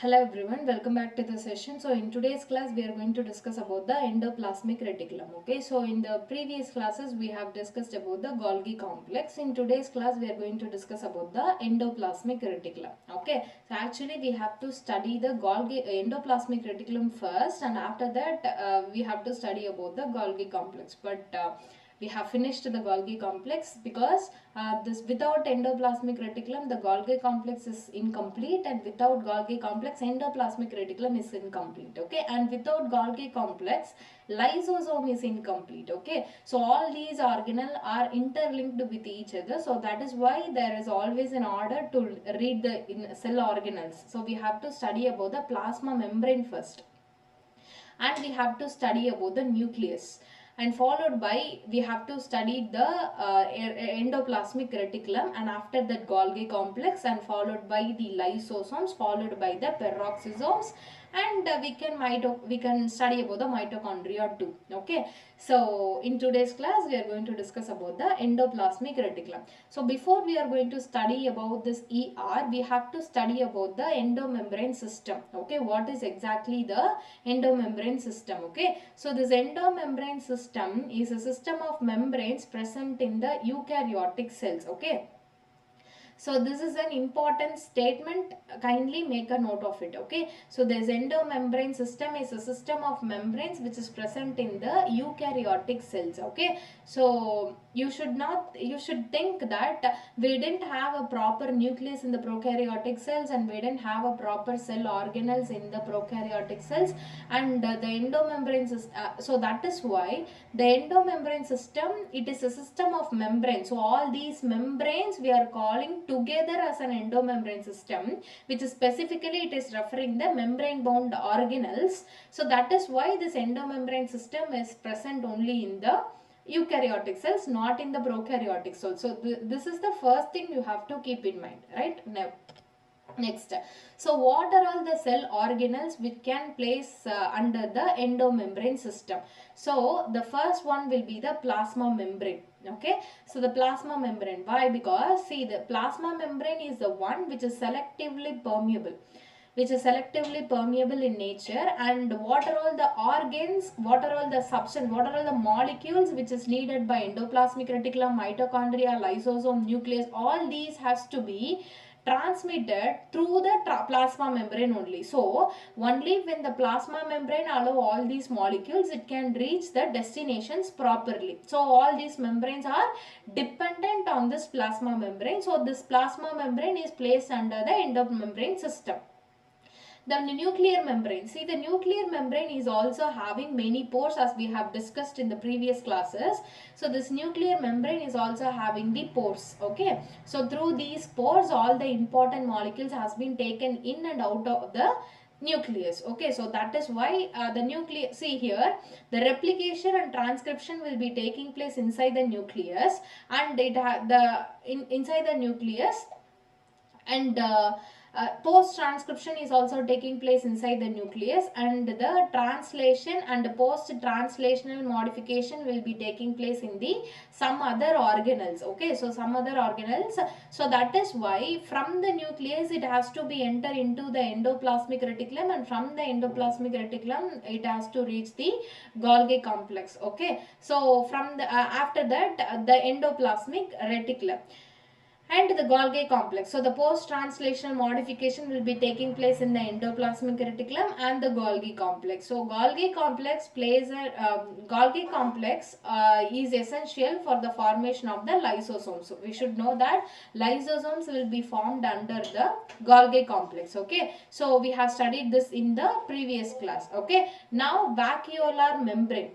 Hello everyone, welcome back to the session. So in today's class we are going to discuss about the endoplasmic reticulum. Okay, so in the previous classes we have discussed about the Golgi complex. In today's class we are going to discuss about the endoplasmic reticulum. Okay, so actually we have to study the Golgi endoplasmic reticulum first, and after that we have to study about the Golgi complex. But we have finished the Golgi complex because this without endoplasmic reticulum the Golgi complex is incomplete, and without Golgi complex endoplasmic reticulum is incomplete. Okay, and without Golgi complex lysosome is incomplete. Okay, so all these organelles are interlinked with each other, so that is why there is always an order to read the cell organelles. So we have to study about the plasma membrane first, and we have to study about the nucleus, and followed by we have to study the endoplasmic reticulum, and after that Golgi complex, and followed by the lysosomes, followed by the peroxisomes, and we can study about the mitochondria too. Okay, so in today's class we are going to discuss about the endoplasmic reticulum. So before we are going to study about this we have to study about the endomembrane system. Okay, what is exactly the endomembrane system? Okay, so this endomembrane system is a system of membranes present in the eukaryotic cells. Okay, so this is an important statement, kindly make a note of it. Okay, so this endomembrane system is a system of membranes which is present in the eukaryotic cells. Okay, so you should think that we didn't have a proper nucleus in the prokaryotic cells, and we didn't have a proper cell organelles in the prokaryotic cells, and the endomembrane system, so that is why the endomembrane system, it is a system of membranes. So all these membranes we are calling together as an endomembrane system, which is specifically it is referring the membrane bound organelles. So that is why this endomembrane system is present only in the eukaryotic cells, not in the prokaryotic cells. So this is the first thing you have to keep in mind, right? Now, next, so what are all the cell organelles which can place under the endomembrane system? So the first one will be the plasma membrane. Okay, so the plasma membrane, why? Because see, the plasma membrane is the one which is selectively permeable, in nature, and what are all the organs, what are all the substance, what are all the molecules which is needed by endoplasmic reticulum, mitochondria, lysosome, nucleus, all these has to be transmitted through the plasma membrane only. So only when the plasma membrane allow all these molecules, it can reach the destinations properly. So all these membranes are dependent on this plasma membrane. So this plasma membrane is placed under the endomembrane system. The nuclear membrane, see, the nuclear membrane is also having many pores, as we have discussed in the previous classes. So this nuclear membrane is also having the pores. Okay, so through these pores all the important molecules has been taken in and out of the nucleus. Okay, so that is why the nucleus, see here, the replication and transcription will be taking place inside the nucleus, and inside the nucleus, and post transcription is also taking place inside the nucleus, and the translation and post translational modification will be taking place in the some other organelles. Okay, so some other organelles, so that is why from the nucleus it has to be enter into the endoplasmic reticulum, and from the endoplasmic reticulum it has to reach the Golgi complex. Okay, so from the after that the endoplasmic reticulum and the Golgi complex. So the post-translational modification will be taking place in the endoplasmic reticulum and the Golgi complex. So Golgi complex is essential for the formation of the lysosomes. So we should know that lysosomes will be formed under the Golgi complex. Okay, so we have studied this in the previous class. Okay, now vacuolar membrane.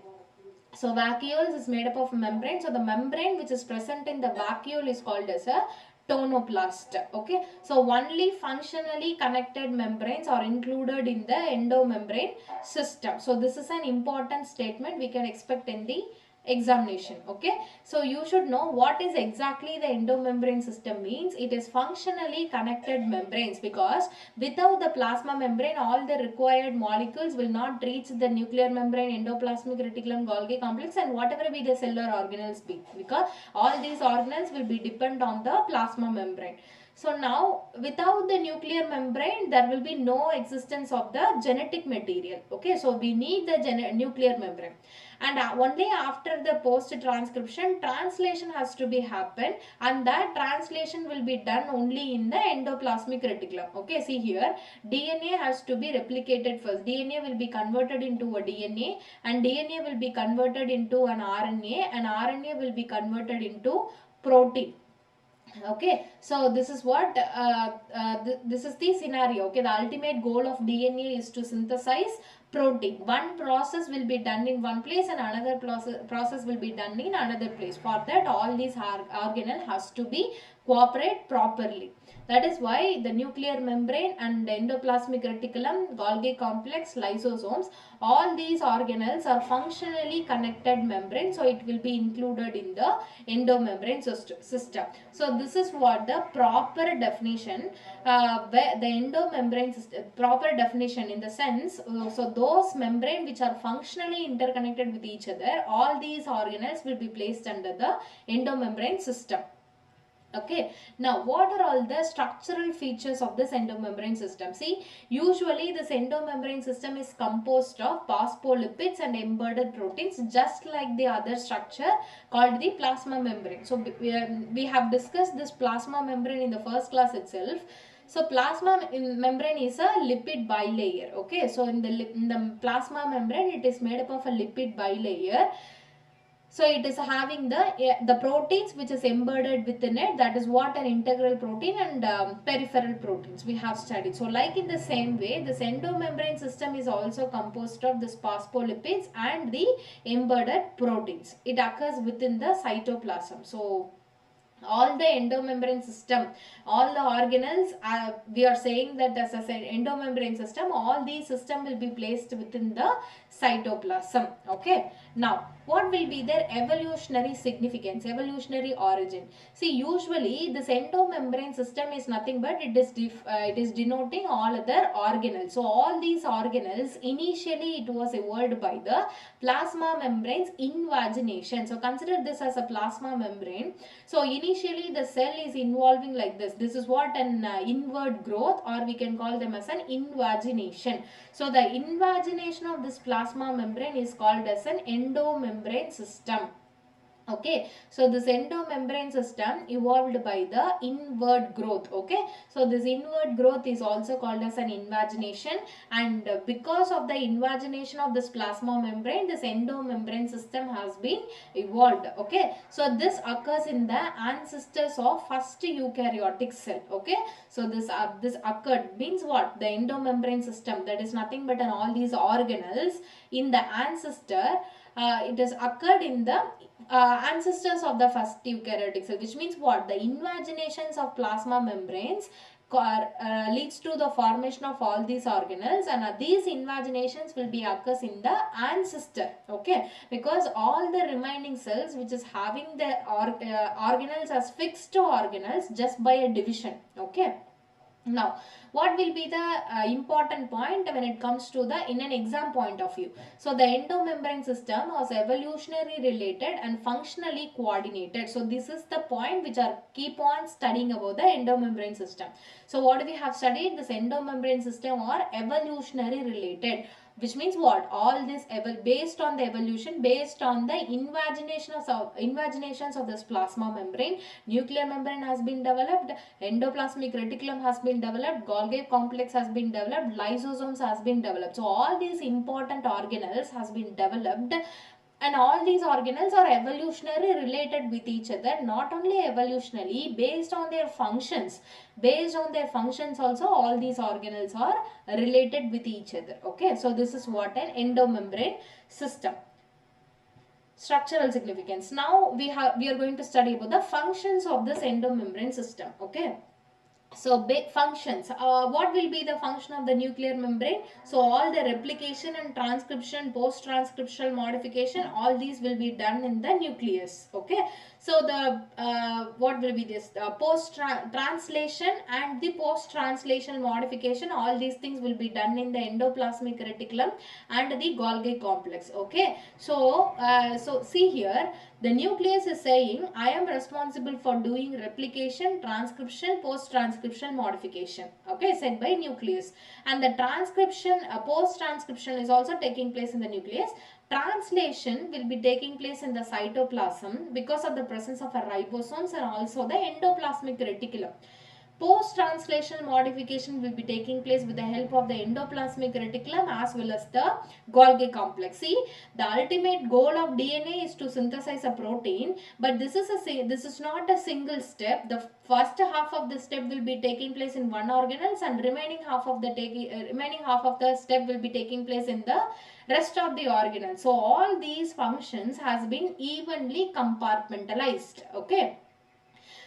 So vacuoles is made up of membrane. So the membrane which is present in the vacuole is called as a tonoplast. Okay, so only functionally connected membranes are included in the endomembrane system. So this is an important statement we can expect in the examination. Okay, so you should know what is exactly the endomembrane system means. It is functionally connected membranes, because without the plasma membrane all the required molecules will not reach the nuclear membrane, endoplasmic reticulum, Golgi complex, and whatever be the cellular organelles be, because all these organelles will be depend on the plasma membrane. So now without the nuclear membrane there will be no existence of the genetic material. Okay, so we need the nuclear membrane, and only after the post transcription translation has to be happen, and that translation will be done only in the endoplasmic reticulum. Okay, see here, DNA has to be replicated first. DNA will be converted into a DNA, and DNA will be converted into an RNA, and RNA will be converted into protein. Okay, so this is what this is the scenario. Okay, the ultimate goal of DNA is to synthesize protein. One process will be done in one place and another process will be done in another place. For that, all these organelle has to be cooperate properly. That is why the nuclear membrane and endoplasmic reticulum, Golgi complex, lysosomes, all these organelles are functionally connected membrane, so it will be included in the endomembrane system. So this is what the proper definition, where the endomembrane system, proper definition in the sense, so those membrane which are functionally interconnected with each other, all these organelles will be placed under the endomembrane system. Okay, now what are all the structural features of this endomembrane system? See, usually this endomembrane system is composed of phospholipids and embedded proteins, just like the other structure called the plasma membrane. So we have discussed this plasma membrane in the first class itself. So plasma membrane is a lipid bilayer. Okay, so in the plasma membrane it is made up of a lipid bilayer. So it is having the proteins which is embedded within it, that is what an integral protein and peripheral proteins we have studied. So like in the same way, this endomembrane system is also composed of this phospholipids and the embedded proteins. It occurs within the cytoplasm. So all the endomembrane system, all the organelles, we are saying that as I said, endomembrane system, all these system will be placed within the cytoplasm. Okay, now what will be their evolutionary significance, evolutionary origin? See, usually this endomembrane system is nothing but it is denoting all other organelles. So all these organelles, initially it was evolved by the plasma membrane's invagination. So consider this as a plasma membrane. So initially the cell is involving like this. This is what an inward growth, or we can call them as an invagination. So the invagination of this plasma membrane is called as an endomembrane system. Okay, so this endomembrane system evolved by the inward growth. Okay, so this inward growth is also called as an invagination, and because of the invagination of this plasma membrane, this endomembrane system has been evolved. Okay, so this occurs in the ancestors of first eukaryotic cell. Okay, so this occurred means what? The endomembrane system, that is nothing but all these organelles in the ancestor, it has occurred in the ancestors of the first eukaryotic cell, which means what? The invaginations of plasma membranes leads to the formation of all these organelles, and these invaginations will be occurs in the ancestor. Okay, because all the remaining cells which is having the organelles as fixed organelles just by a division. Okay, now what will be the important point when it comes to the in an exam point of view? So the endomembrane system was evolutionary related and functionally coordinated. So this is the point which are keep on studying about the endomembrane system. So what we have studied, this endomembrane system are evolutionary related, which means what? All this based on the evolution, based on the invaginations of this plasma membrane, nuclear membrane has been developed, endoplasmic reticulum has been developed, Golgi complex has been developed, lysosomes has been developed. So all these important organelles has been developed, and all these organelles are evolutionary related with each other. Not only evolutionally, based on their functions, also all these organelles are related with each other. Okay, so this is what an endomembrane system. Structural significance. Now we are going to study about the functions of this endomembrane system. Okay, so big functions. What will be the function of the nuclear membrane? So all the replication and transcription, post-transcriptional modification, all these will be done in the nucleus. Okay, so the what will be this? Post-translation and the post-translational modification, all these things will be done in the endoplasmic reticulum and the Golgi complex. Okay, so so see here, The nucleus is saying, I am responsible for doing replication, transcription, post-transcription modification. Okay, said by nucleus. And the transcription, post-transcription is also taking place in the nucleus. Translation will be taking place in the cytoplasm because of the presence of a ribosomes and also the endoplasmic reticulum. Post-translational modification will be taking place with the help of the endoplasmic reticulum as well as the Golgi complex. See, the ultimate goal of DNA is to synthesize a protein, but this is not a single step. The first half of the step will be taking place in one organelles, and remaining half of the step will be taking place in the rest of the organelles. So all these functions has been evenly compartmentalized. Okay.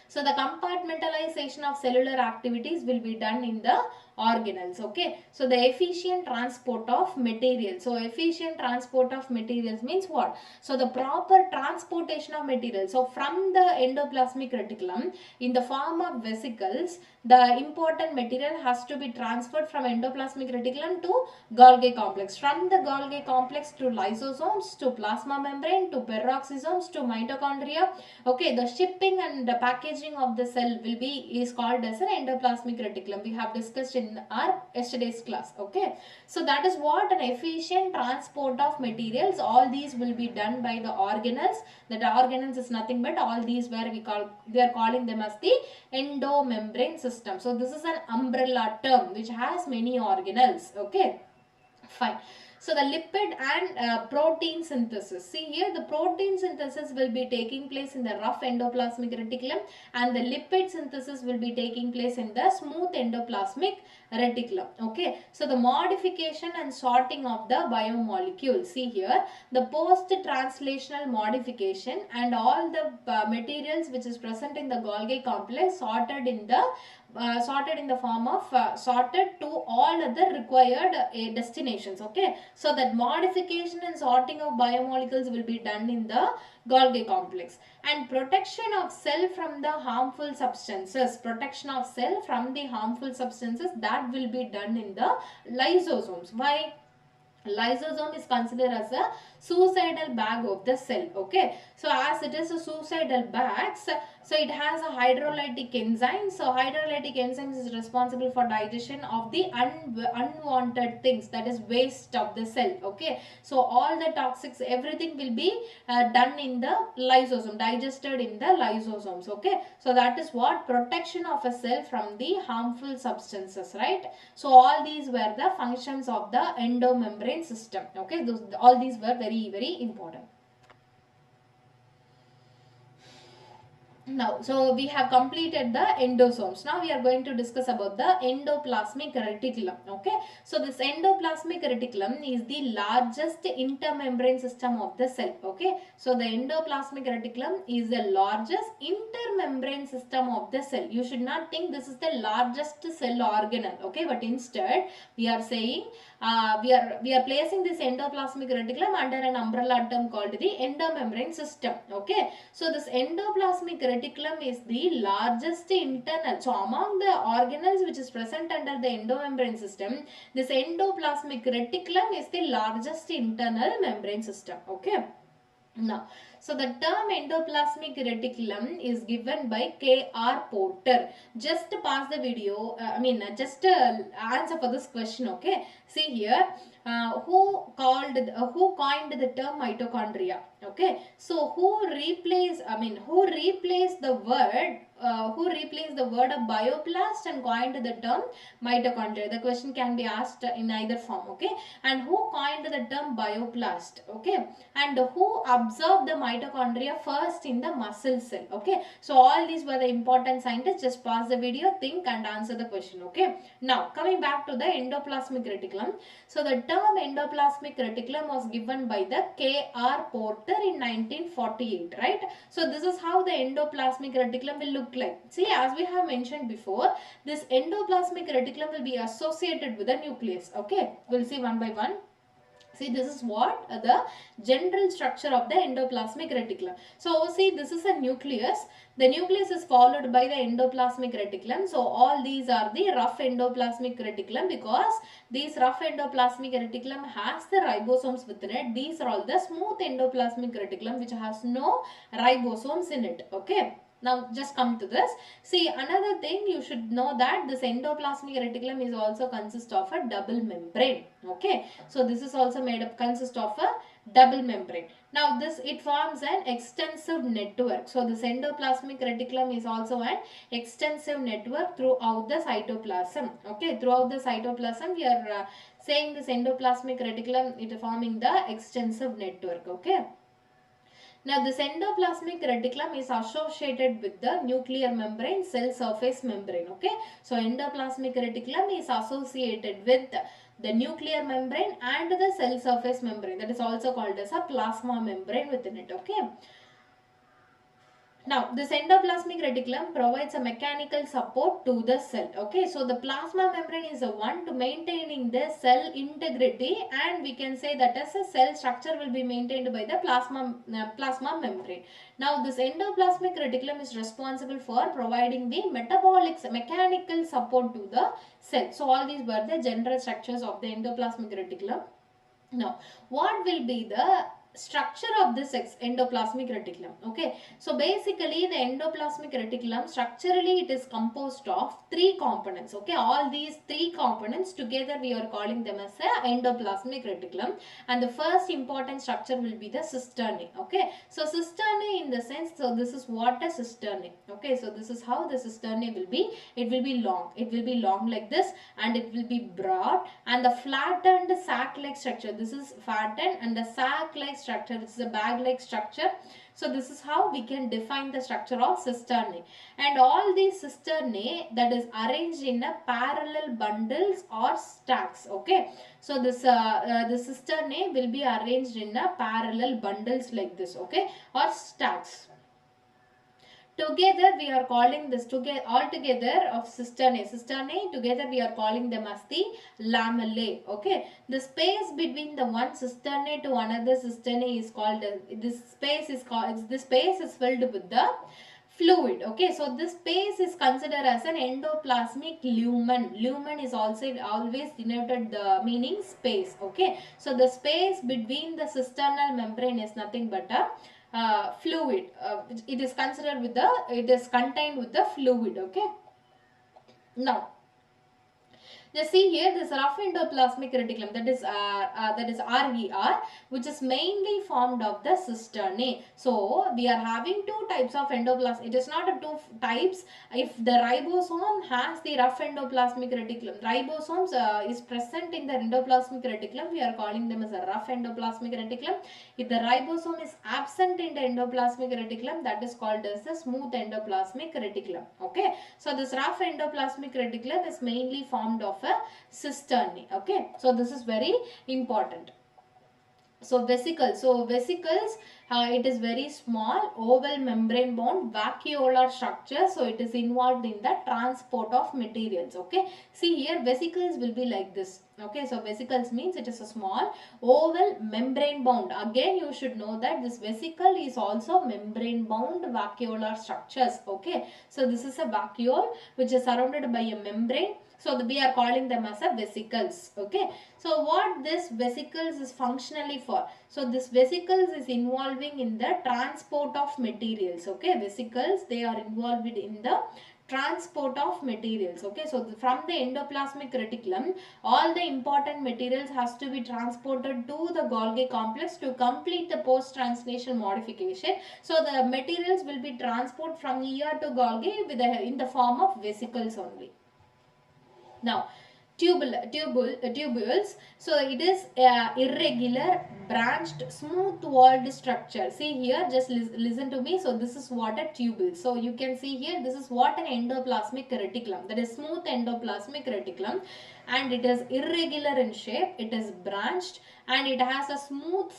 So the compartmentalization of cellular activities will be done in the organelles. Okay. So the efficient transport of materials. So efficient transport of materials means what? So the proper transportation of materials. So from the endoplasmic reticulum in the form of vesicles, the important material has to be transferred from endoplasmic reticulum to Golgi complex. From the Golgi complex to lysosomes, to plasma membrane, to peroxisomes, to mitochondria. Okay, the shipping and the packaging of the cell is called as an endoplasmic reticulum. We have discussed in our yesterday's class. Okay, so that is what an efficient transport of materials. All these will be done by the organelles. That organelles is nothing but all these where we are calling them as the endomembrane system. So this is an umbrella term which has many organelles. Okay, fine. So the lipid and protein synthesis. See here, the protein synthesis will be taking place in the rough endoplasmic reticulum, and the lipid synthesis will be taking place in the smooth endoplasmic reticulum. Okay. So the modification and sorting of the biomolecules. See here, the post-translational modification and all the materials which is present in the Golgi complex sorted in the form of sorted to all other required destinations. Okay, so that modification and sorting of biomolecules will be done in the Golgi complex. And protection of cell from the harmful substances, that will be done in the lysosomes. Why? Lysosome is considered as a suicidal bag of the cell. Okay, so as it is a suicidal bag, so it has a hydrolytic enzyme. So hydrolytic enzymes is responsible for digestion of the unwanted things, that is waste of the cell. Okay, so all the toxics, everything will be done in the lysosome, digested in the lysosomes. Okay, so that is what protection of a cell from the harmful substances, right? So all these were the functions of the endomembrane system. Okay, all these were very, very important. Now, so we have completed the endosomes. Now we are going to discuss about the endoplasmic reticulum. Okay, so this endoplasmic reticulum is the largest intermembrane system of the cell. Okay, so the endoplasmic reticulum is the largest intermembrane system of the cell. You should not think this is the largest cell organelle. Okay, but instead we are saying we are placing this endoplasmic reticulum under an umbrella term called the endomembrane system. Okay, so this endoplasmic reticulum is the largest internal. So among the organelles which is present under the endomembrane system, this endoplasmic reticulum is the largest internal membrane system. Okay. Now, so the term endoplasmic reticulum is given by K.R. Porter. Just pause the video, just answer for this question. Okay, see here, who coined the term mitochondria? Okay, so who replaced the word of bioplast and coined the term mitochondria? The question can be asked in either form. Okay, and who coined the term bioplast? Okay, and who observed the mitochondria first in the muscle cell? Okay, so all these were the important scientists. Just pause the video, think and answer the question. Okay, now coming back to the endoplasmic reticulum. So the term endoplasmic reticulum was given by the K.R. Porter in 1948, right? So this is how the endoplasmic reticulum will look like. See, as we have mentioned before, this endoplasmic reticulum will be associated with the nucleus. Okay, we'll see one by one. See, this is what the general structure of the endoplasmic reticulum. So, see, this is a nucleus. The nucleus is followed by the endoplasmic reticulum. So, all these are the rough endoplasmic reticulum, because these rough endoplasmic reticulum has the ribosomes within it. These are all the smooth endoplasmic reticulum which has no ribosomes in it. Okay. Now just come to this. See, another thing you should know that this endoplasmic reticulum is also consist of a double membrane. Okay. So this is also made up consist of a double membrane. Now this it forms an extensive network. So this endoplasmic reticulum is also an extensive network throughout the cytoplasm. Okay. Throughout the cytoplasm we are saying this endoplasmic reticulum it forming the extensive network. Okay. Now, this endoplasmic reticulum is associated with the nuclear membrane, cell surface membrane. Okay. So, endoplasmic reticulum is associated with the nuclear membrane and the cell surface membrane. That is also called as a plasma membrane within it. Okay. Now, this endoplasmic reticulum provides a mechanical support to the cell. Okay, so the plasma membrane is the one to maintaining the cell integrity, and we can say that as a cell structure will be maintained by the plasma membrane. Now, this endoplasmic reticulum is responsible for providing the mechanical support to the cell. So, all these were the general structures of the endoplasmic reticulum. Now, what will be the structure of this endoplasmic reticulum? Okay, so basically the endoplasmic reticulum structurally it is composed of three components. Okay, all these three components together we are calling them as a endoplasmic reticulum, and the first important structure will be the cisternae. Okay, so cisternae in the sense, so this is what a cisternae. Okay, so this is how the cisternae will be. It will be long like this, and it will be broad, and the flattened sac like structure, this is flattened, and the sac like structure, this is a bag like structure. So this is how we can define the structure of cisternae, and all these cisternae that is arranged in a parallel bundles or stacks. Okay, so this the cisternae will be arranged in a parallel bundles like this. Okay, or stacks. Together we are calling this together all together of cisternae. Cisternae together we are calling them as the lamellae. Okay, the space between the one cisternae to another cisternae is called this space is filled with the fluid. Okay, so this space is considered as an endoplasmic lumen. Lumen is also always denoted the meaning space. Okay, so the space between the cisternal membrane is nothing but a fluid. It is considered with the, it is contained with the fluid. Okay, now just see here this rough endoplasmic reticulum, that is RER, which is mainly formed of the cisternae. So we are having two types of endoplasm. It is not a two types. If the ribosome has the rough endoplasmic reticulum, ribosomes is present in the endoplasmic reticulum, we are calling them as a rough endoplasmic reticulum. If the ribosome is absent in the endoplasmic reticulum, that is called as the smooth endoplasmic reticulum. Okay, so this rough endoplasmic reticulum is mainly formed of a cisternae. Okay, so this is very important. So vesicles. So vesicles, it is very small oval membrane bound vacuolar structure. So it is involved in the transport of materials. Okay, see here vesicles will be like this. Okay, so vesicles means it is a small oval membrane bound. Again you should know that this vesicle is also membrane bound vacuolar structures. Okay, so this is a vacuole which is surrounded by a membrane. So we are calling them as a vesicles. Okay, so what this vesicles is functionally for? So this vesicles is involving in the transport of materials. Okay, vesicles, they are involved in the transport of materials. Okay, so from the endoplasmic reticulum, all the important materials has to be transported to the Golgi complex to complete the post-translational modification. So the materials will be transported from here to Golgi with in the form of vesicles only. Now, tubules. So it is irregular, branched, smooth walled structure. See here, just listen to me. So this is what a tubule. So you can see here, this is what an endoplasmic reticulum. That is smooth endoplasmic reticulum, and it is irregular in shape. It is branched, and it has a smooth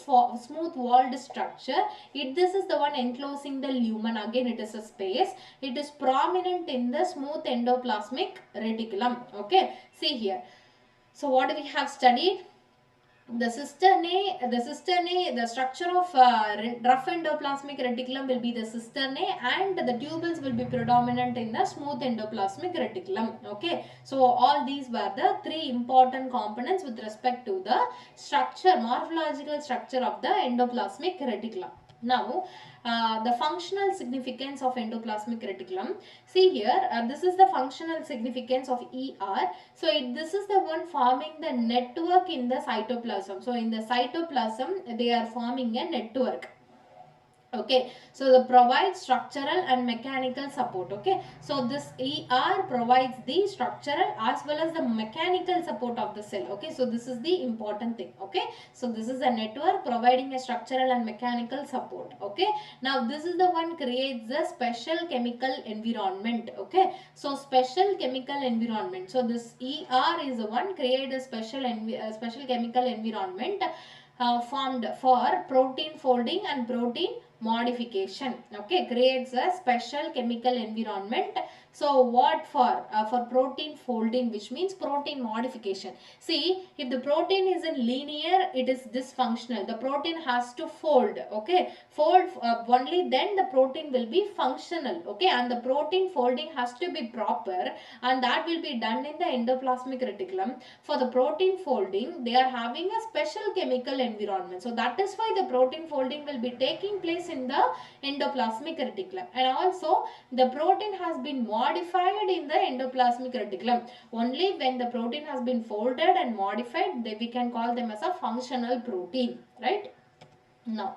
walled structure. This is the one enclosing the lumen. Again, it is a space. It is prominent in the smooth endoplasmic reticulum. Okay, see here. So what we have studied? the structure of rough endoplasmic reticulum will be the cisternae, and the tubules will be predominant in the smooth endoplasmic reticulum. Okay, so all these were the three important components with respect to the structure, morphological structure of the endoplasmic reticulum. Now, the functional significance of endoplasmic reticulum. See here, this is the functional significance of ER. So this is the one forming the network in the cytoplasm. So in the cytoplasm, they are forming a network. Okay, so the provides structural and mechanical support. Okay, so this ER provides the structural as well as the mechanical support of the cell. Okay, so this is the important thing. Okay, so this is a network providing a structural and mechanical support. Okay, now this is the one creates a special chemical environment. Okay, so special chemical environment. So this ER is the one create a special chemical environment formed for protein folding and protein modification. Okay, creates a special chemical environment. So what for protein folding, which means protein modification. See, if the protein is in linear, it is dysfunctional. The protein has to fold. Okay, fold only then the protein will be functional. Okay, and the protein folding has to be proper, and that will be done in the endoplasmic reticulum. For the protein folding, they are having a special chemical environment. So that is why the protein folding will be taking place in the endoplasmic reticulum. And also the protein has been modified in the endoplasmic reticulum. Only when the protein has been folded and modified, we can call them as a functional protein, right? Now,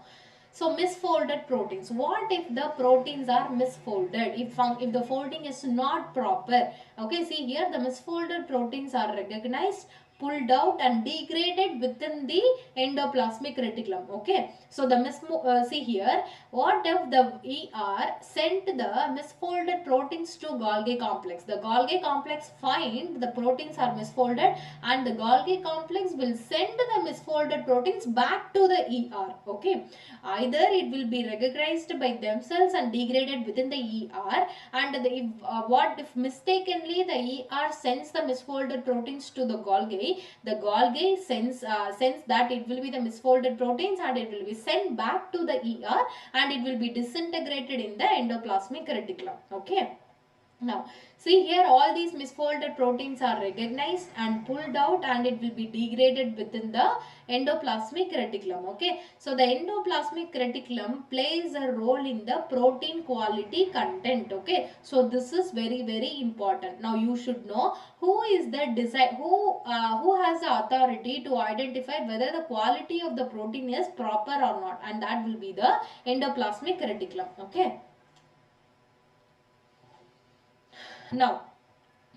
so misfolded proteins. What if the proteins are misfolded? If the folding is not proper. Okay, see here the misfolded proteins are recognized, pulled out and degraded within the endoplasmic reticulum. Okay, so the see here, what if the ER sent the misfolded proteins to Golgi complex? The Golgi complex find the proteins are misfolded, and the Golgi complex will send the misfolded proteins back to the ER. Okay, either it will be recognized by themselves and degraded within the ER, and what if mistakenly the ER sends the misfolded proteins to the Golgi, the Golgi sends that it will be the misfolded proteins, and it will be sent back to the ER, and it will be disintegrated in the endoplasmic reticulum. Okay. Now, see here all these misfolded proteins are recognized and pulled out, and it will be degraded within the endoplasmic reticulum. Okay, so the endoplasmic reticulum plays a role in the protein quality content. Okay, so this is very, very important. Now you should know who is the who has the authority to identify whether the quality of the protein is proper or not, and that will be the endoplasmic reticulum. Okay. Now,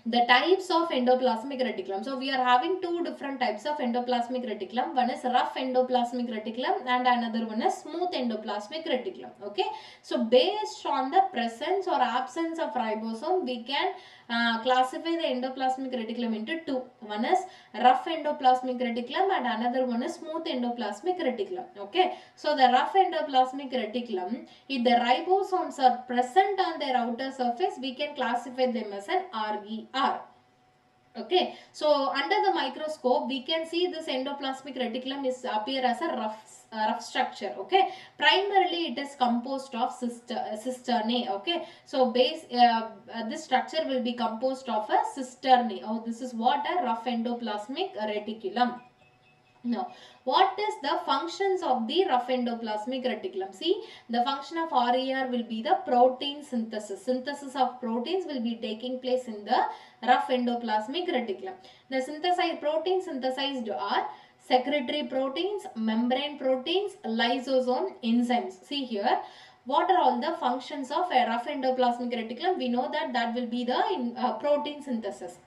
the types of endoplasmic reticulum. So we are having two different types of endoplasmic reticulum. One is rough endoplasmic reticulum and another one is smooth endoplasmic reticulum. Okay, so based on the presence or absence of ribosome, we can classify the endoplasmic reticulum into two. One is rough endoplasmic reticulum and another one is smooth endoplasmic reticulum. Okay, so the rough endoplasmic reticulum, if the ribosomes are present on their outer surface, we can classify them as an RER. Okay, so under the microscope we can see this endoplasmic reticulum is appear as a rough structure. Okay, primarily it is composed of cisternae. Okay, so this structure will be composed of a cisternae. Oh, this is what a rough endoplasmic reticulum. Now, what is the functions of the rough endoplasmic reticulum? See, the function of RER will be the protein synthesis. Synthesis of proteins will be taking place in the rough endoplasmic reticulum. The proteins synthesized are secretory proteins, membrane proteins, lysosome, enzymes. See here, what are all the functions of a rough endoplasmic reticulum? We know that will be the protein synthesis.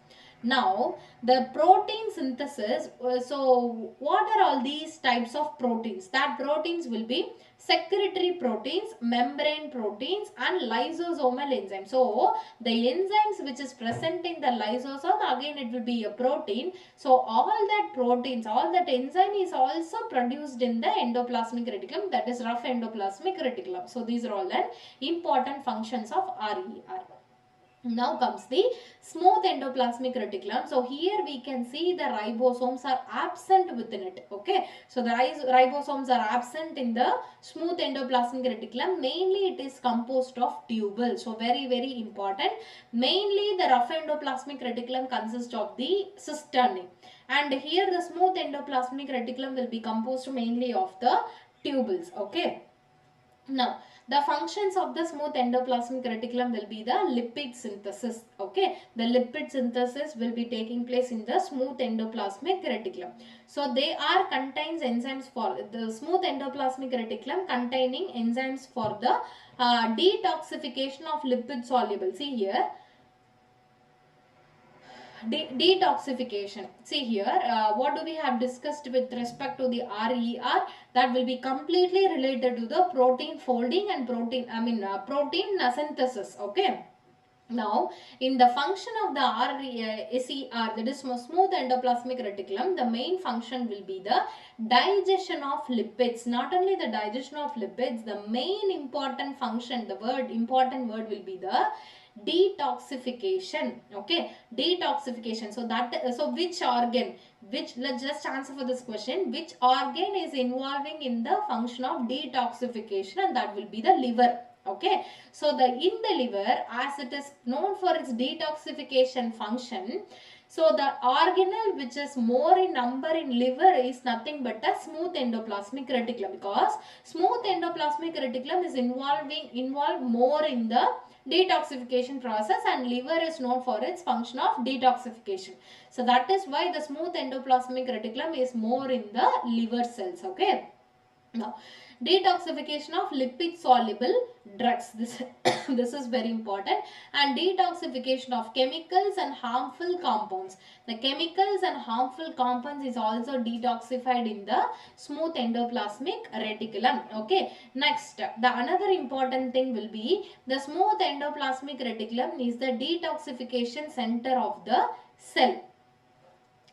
Now, the protein synthesis, so what are all these types of proteins? That proteins will be secretory proteins, membrane proteins and lysosomal enzymes. So, the enzymes which is present in the lysosome, again it will be a protein. So, all that proteins, all that enzyme is also produced in the endoplasmic reticulum, that is rough endoplasmic reticulum. So, these are all the important functions of RER. Now comes the smooth endoplasmic reticulum. So here we can see the ribosomes are absent within it. Okay, so the ribosomes are absent in the smooth endoplasmic reticulum. Mainly it is composed of tubules. So very important. Mainly the rough endoplasmic reticulum consists of the cisternae, and here the smooth endoplasmic reticulum will be composed mainly of the tubules. Okay. Now, the functions of the smooth endoplasmic reticulum will be the lipid synthesis. Okay, the lipid synthesis will be taking place in the smooth endoplasmic reticulum. So, they are contains enzymes for the smooth endoplasmic reticulum containing enzymes for the detoxification of lipid soluble. See here, detoxification. See here, what do we have discussed with respect to the RER? That will be completely related to the protein folding and protein synthesis. Okay. Now, in the function of the SER, that is smooth endoplasmic reticulum, the main function will be the digestion of lipids. Not only the digestion of lipids, the main important function, important word will be the detoxification. Okay, detoxification. So which organ, let's just answer for this question, which organ is involving in the function of detoxification? And that will be the liver. Okay, so in the liver, as it is known for its detoxification function, so the organelle which is more in number in liver is nothing but a smooth endoplasmic reticulum, because smooth endoplasmic reticulum is involved more in the detoxification process, and liver is known for its function of detoxification. So that is why the smooth endoplasmic reticulum is more in the liver cells. Okay. Now, detoxification of lipid soluble drugs. This is very important. And detoxification of chemicals and harmful compounds. The chemicals and harmful compounds is also detoxified in the smooth endoplasmic reticulum. Okay. Next, the another important thing will be the smooth endoplasmic reticulum is the detoxification center of the cell.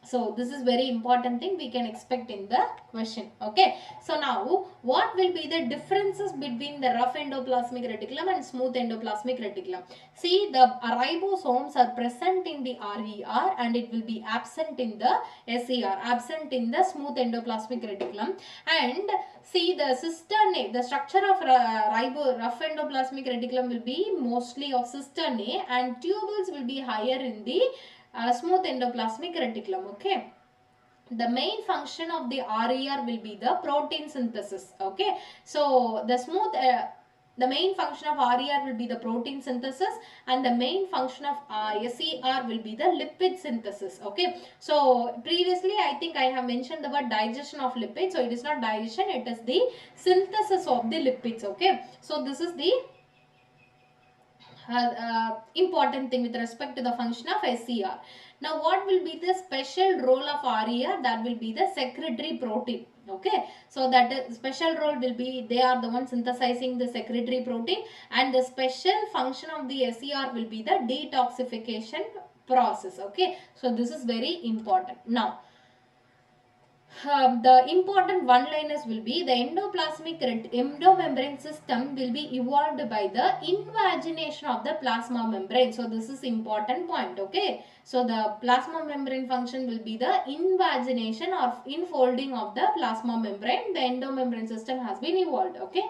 So this is very important thing we can expect in the question. Okay. So now what will be the differences between the rough endoplasmic reticulum and smooth endoplasmic reticulum? See, the ribosomes are present in the RER and it will be absent in the SER, absent in the smooth endoplasmic reticulum. And see, the cisternae, the structure of rough endoplasmic reticulum will be mostly of cisternae, and tubules will be higher in the smooth endoplasmic reticulum. Okay. The main function of the RER will be the protein synthesis. Okay. So the main function of RER will be the protein synthesis, and the main function of SER will be the lipid synthesis. Okay. So previously I think I have mentioned the word digestion of lipids. So it is not digestion, it is the synthesis of the lipids. Okay. So this is the important thing with respect to the function of SER. Now what will be the special role of RER? That will be the secretory protein. Okay, so that special role will be, they are the ones synthesizing the secretory protein, and the special function of the SER will be the detoxification process. Okay, so this is very important. Now the important one-liners will be the endomembrane system will be evolved by the invagination of the plasma membrane. So this is important point. Okay, so the plasma membrane function will be the invagination or infolding of the plasma membrane. The endomembrane system has been evolved. Okay.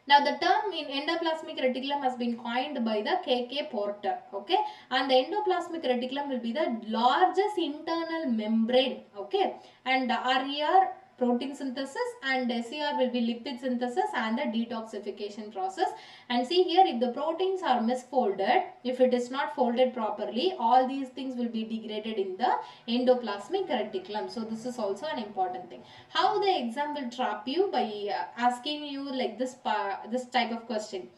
Now the term in endoplasmic reticulum has been coined by the K.K. Porter. Okay, and the endoplasmic reticulum will be the largest internal membrane. Okay, and the RER protein synthesis, and SER will be lipid synthesis and the detoxification process. And see here, if the proteins are misfolded, if it is not folded properly, all these things will be degraded in the endoplasmic reticulum. So this is also an important thing. How the exam will trap you by asking you like this type of question.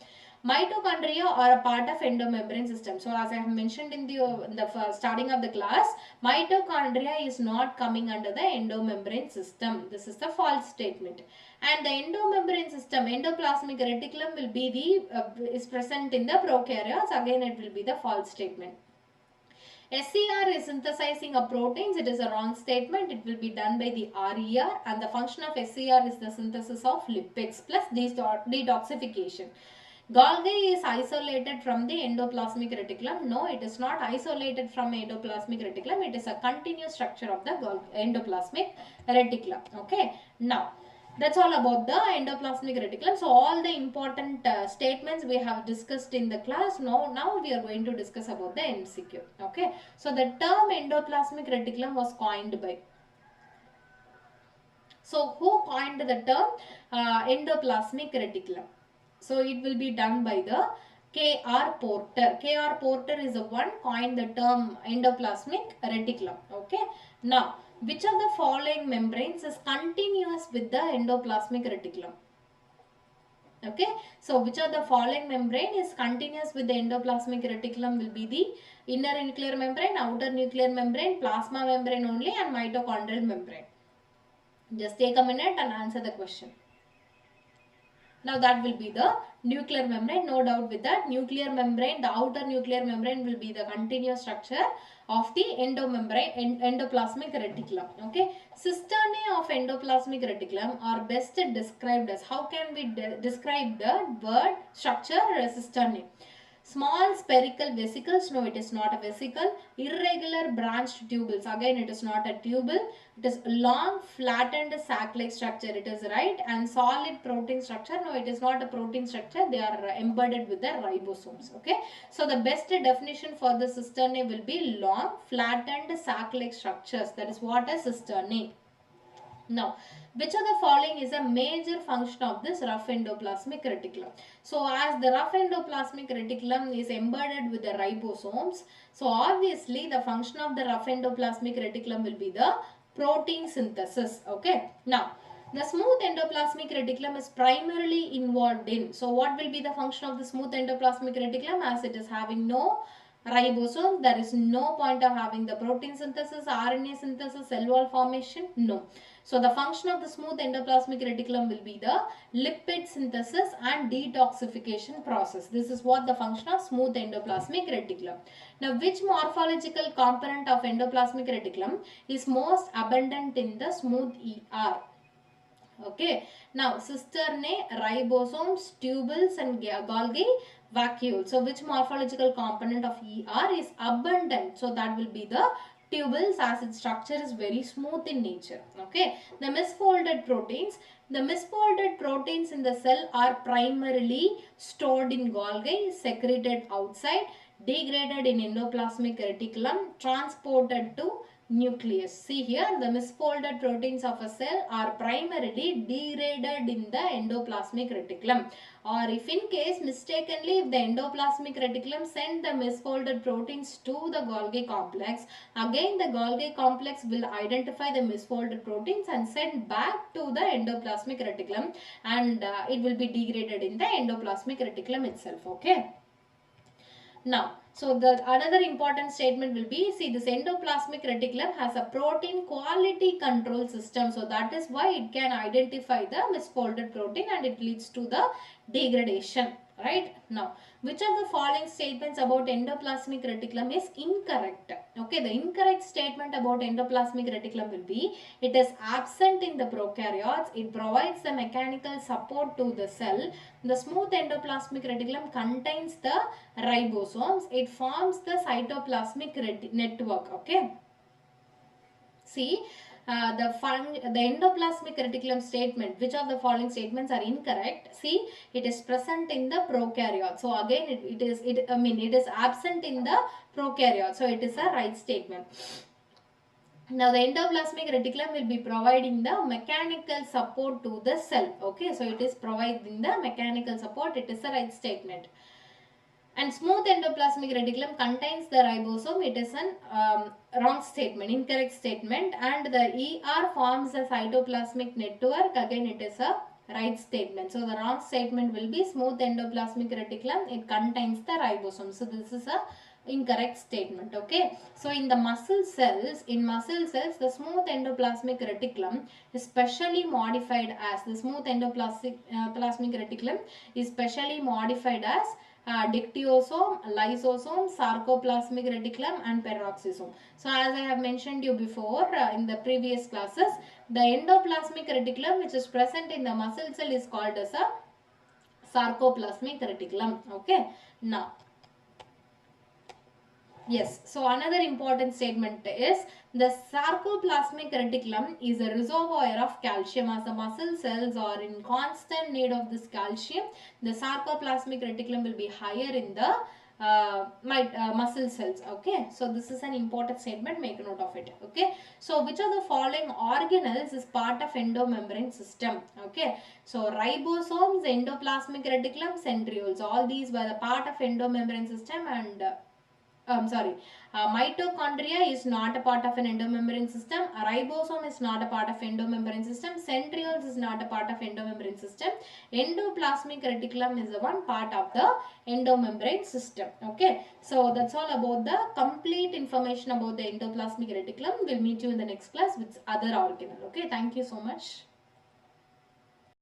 Mitochondria are a part of endomembrane system. So as I have mentioned in the starting of the class, mitochondria is not coming under the endomembrane system. This is the false statement. And the endomembrane system, endoplasmic reticulum will be is present in the prokaryotes. Again, it will be the false statement. SER is synthesizing of proteins. It is a wrong statement. It will be done by the RER, and the function of SER is the synthesis of lipids plus detoxification. Golgi is isolated from the endoplasmic reticulum. No, it is not isolated from endoplasmic reticulum. It is a continuous structure of the endoplasmic reticulum. Okay. Now, that's all about the endoplasmic reticulum. So, all the important statements we have discussed in the class. Now we are going to discuss about the MCQ. Okay. So, the term endoplasmic reticulum was coined by. So, who coined the term endoplasmic reticulum? So, it will be done by the K.R. Porter. K.R. Porter is the one coined the term endoplasmic reticulum. Okay. Now, which of the following membranes is continuous with the endoplasmic reticulum? Okay. So, which of the following membrane is continuous with the endoplasmic reticulum will be the inner nuclear membrane, outer nuclear membrane, plasma membrane only, and mitochondrial membrane. Just take a minute and answer the question. Now that will be the nuclear membrane, no doubt with that. Nuclear membrane, the outer nuclear membrane will be the continuous structure of the endoplasmic reticulum. Okay. Cisternae of endoplasmic reticulum are best described as, how can we describe the word structure cisternae? Small spherical vesicles, no, it is not a vesicle. Irregular branched tubules, again it is not a tubule. It is long flattened sac-like structure, it is right. And solid protein structure, no, it is not a protein structure. They are embedded with the ribosomes. Okay. So the best definition for the cisternae will be long flattened sac-like structures. That is what a cisternae. Now, which of the following is a major function of this rough endoplasmic reticulum? So, as the rough endoplasmic reticulum is embedded with the ribosomes, so obviously the function of the rough endoplasmic reticulum will be the protein synthesis. Okay. Now, the smooth endoplasmic reticulum is primarily involved in. So, what will be the function of the smooth endoplasmic reticulum? As it is having no ribosome, there is no point of having the protein synthesis, RNA synthesis, cell wall formation. No. So, the function of the smooth endoplasmic reticulum will be the lipid synthesis and detoxification process. This is what the function of smooth endoplasmic reticulum. Now, which morphological component of endoplasmic reticulum is most abundant in the smooth ER? Okay. Now, cisternae, ribosomes, tubules and Golgi vacuole. So, which morphological component of ER is abundant? So, that will be the tubules, as its structure is very smooth in nature. Okay. The misfolded proteins. The misfolded proteins in the cell are primarily stored in Golgi, secreted outside, degraded in endoplasmic reticulum, transported to nucleus. See here, the misfolded proteins of a cell are primarily degraded in the endoplasmic reticulum. Or if in case mistakenly, if the endoplasmic reticulum send the misfolded proteins to the Golgi complex, again the Golgi complex will identify the misfolded proteins and send back to the endoplasmic reticulum, and it will be degraded in the endoplasmic reticulum itself. Okay. Now, so the another important statement will be, see, this endoplasmic reticulum has a protein quality control system. So that is why it can identify the misfolded protein and it leads to the degradation. Right. Now, which of the following statements about endoplasmic reticulum is incorrect? Okay, the incorrect statement about endoplasmic reticulum will be, it is absent in the prokaryotes, it provides the mechanical support to the cell. The smooth endoplasmic reticulum contains the ribosomes, it forms the cytoplasmic network. Okay. See, the endoplasmic reticulum statement, which of the following statements are incorrect? See, it is present in the prokaryote. So again, it is absent in the prokaryote. So it is a right statement. Now the endoplasmic reticulum will be providing the mechanical support to the cell. Okay, so it is providing the mechanical support. It is a right statement. And smooth endoplasmic reticulum contains the ribosome. It is an wrong statement, incorrect statement. And the ER forms a cytoplasmic network. Again, it is a right statement. So the wrong statement will be smooth endoplasmic reticulum. It contains the ribosome. So this is a incorrect statement. Okay. So in the muscle cells, the smooth endoplasmic reticulum is specially modified as plasmic reticulum is specially modified as dictyosome, lysosome, sarcoplasmic reticulum and peroxisome. So as I have mentioned you before in the previous classes, the endoplasmic reticulum which is present in the muscle cell is called as a Sarcoplasmic reticulum. Okay. Now, yes, so another important statement is the sarcoplasmic reticulum is a reservoir of calcium. As the muscle cells are in constant need of this calcium, the sarcoplasmic reticulum will be higher in the muscle cells. Okay, so this is an important statement, make a note of it. Okay, so which of the following organelles is part of endomembrane system? Okay, so ribosomes, endoplasmic reticulum, centrioles, all these were the part of endomembrane system, and sorry, mitochondria is not a part of an endomembrane system. A ribosome is not a part of endomembrane system. Centrioles is not a part of endomembrane system. Endoplasmic reticulum is the one part of the endomembrane system. Okay, so that's all about the complete information about the endoplasmic reticulum. We'll meet you in the next class with other organelle. Okay, thank you so much.